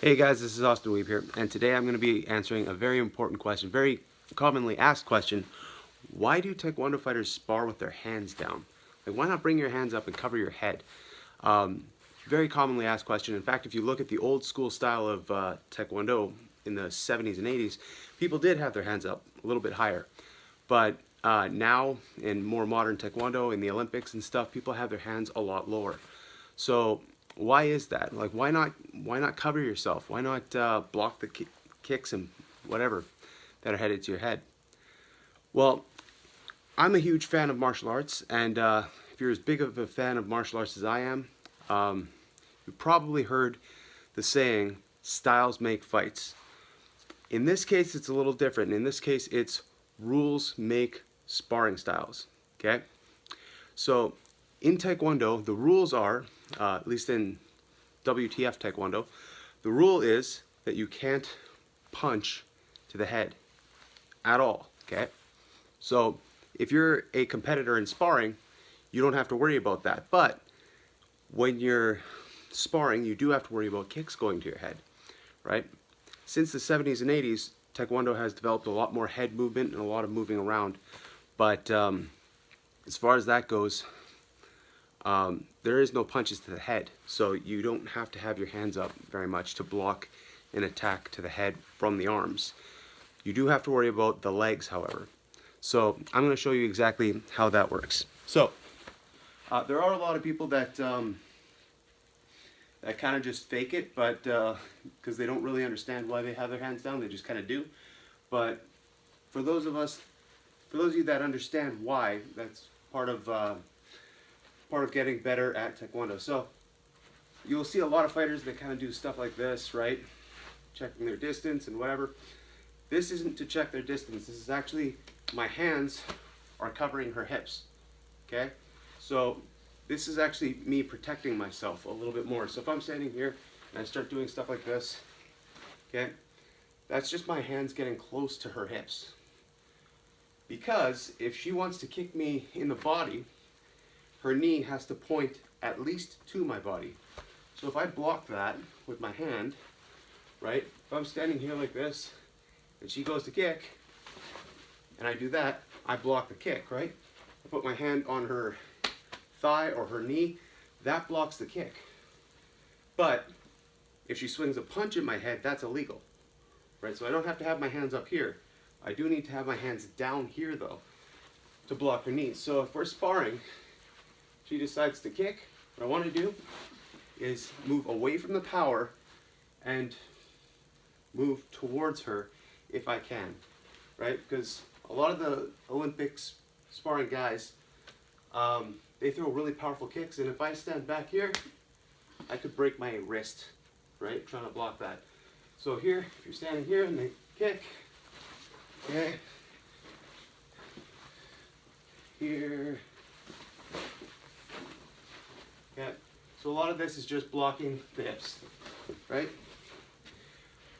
Hey guys, this is Austin Weeb here, and today I'm going to be answering a very important question, very commonly asked question. Why do Taekwondo fighters spar with their hands down? Like, why not bring your hands up and cover your head? Very commonly asked question. In fact, if you look at the old school style of Taekwondo in the 70s and 80s, people did have their hands up a little bit higher. But now, in more modern Taekwondo, in the Olympics and stuff, people have their hands a lot lower. So why is that? Like, why not cover yourself? Why not block the kicks and whatever that are headed to your head? Well, I'm a huge fan of martial arts, and if you're as big of a fan of martial arts as I am, you've probably heard the saying, styles make fights. In this case, it's a little different. In this case, it's rules make sparring styles, okay? So in Taekwondo, the rules are, at least in WTF Taekwondo, the rule is that you can't punch to the head at all, okay? So if you're a competitor in sparring, you don't have to worry about that. But when you're sparring, you do have to worry about kicks going to your head, right? Since the 70s and 80s, Taekwondo has developed a lot more head movement and a lot of moving around. But as far as that goes, there is no punches to the head, so you don't have to have your hands up very much to block an attack to the head from the arms. You do have to worry about the legs, however. So I'm going to show you exactly how that works. So there are a lot of people that that kind of just fake it, but because they don't really understand why they have their hands down, they just kind of do. But for those of you that understand why, that's part of getting better at Taekwondo. So you'll see a lot of fighters that kind of do stuff like this, right? Checking their distance and whatever. This isn't to check their distance. This is actually, my hands are covering her hips, okay? So this is actually me protecting myself a little bit more. So if I'm standing here and I start doing stuff like this, okay, that's just my hands getting close to her hips. Because if she wants to kick me in the body, her knee has to point at least to my body. So if I block that with my hand, right, if I'm standing here like this and she goes to kick and I do that, I block the kick, right? I put my hand on her thigh or her knee, that blocks the kick. But if she swings a punch at my head, that's illegal, right? So I don't have to have my hands up here. I do need to have my hands down here though to block her knees. So if we're sparring, she decides to kick, what I want to do is move away from the power and move towards her if I can, right? Because a lot of the Olympics sparring guys, they throw really powerful kicks, and if I stand back here, I could break my wrist, right, trying to block that. So here, if you're standing here and they kick, okay, here, okay. So a lot of this is just blocking the hips, right?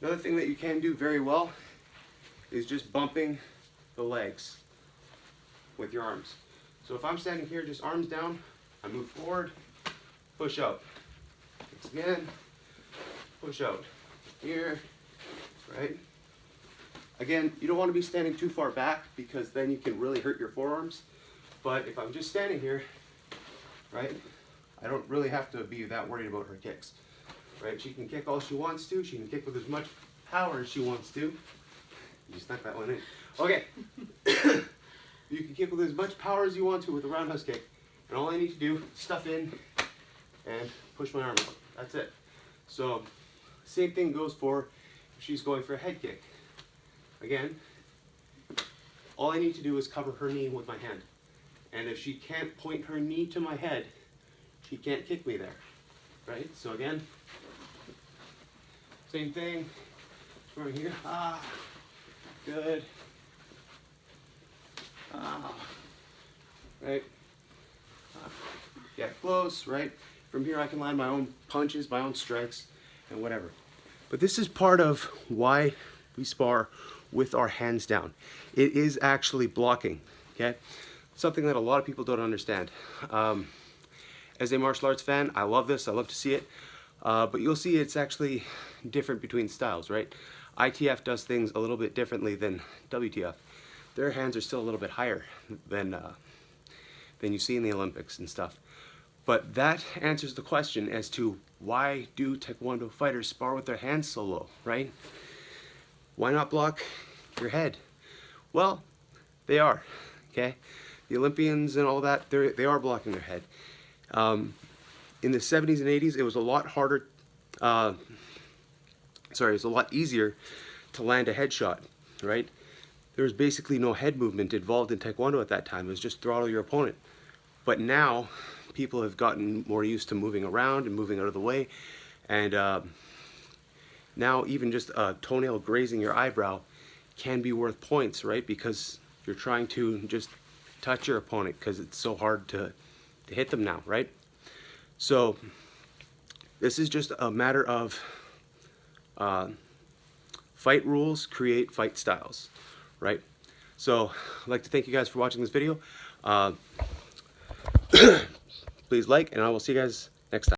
Another thing that you can do very well is just bumping the legs with your arms. So if I'm standing here, just arms down, I move forward, push out. Once again, push out. Here, right? Again, you don't want to be standing too far back because then you can really hurt your forearms. But if I'm just standing here, right, I don't really have to be that worried about her kicks, right? She can kick all she wants to. She can kick with as much power as she wants to. You snuck that one in. Okay. You can kick with as much power as you want to with a roundhouse kick. And all I need to do is stuff in and push my arm out. That's it. So, same thing goes for if she's going for a head kick. Again, all I need to do is cover her knee with my hand. And if she can't point her knee to my head, she can't kick me there, right? So again, same thing, right here, good, right, get close, right? From here I can land my own punches, my own strikes, and whatever. But this is part of why we spar with our hands down. It is actually blocking, okay? Something that a lot of people don't understand. As a martial arts fan, I love this, I love to see it, But you'll see it's actually different between styles, right? ITF does things a little bit differently than WTF. Their hands are still a little bit higher than you see in the Olympics and stuff. But that answers the question as to why do Taekwondo fighters spar with their hands so low, right? Why not block your head? Well, they are, okay? The Olympians and all that, they are blocking their head. In the 70s and 80s, it was a lot harder, it was a lot easier to land a headshot, right? There was basically no head movement involved in Taekwondo at that time. It was just throttle your opponent. But now, people have gotten more used to moving around and moving out of the way. And now even just a toenail grazing your eyebrow can be worth points, right? Because you're trying to just touch your opponent because it's so hard to hit them now, right? So this is just a matter of fight rules create fight styles, right? So I'd like to thank you guys for watching this video. Please like, and I will see you guys next time.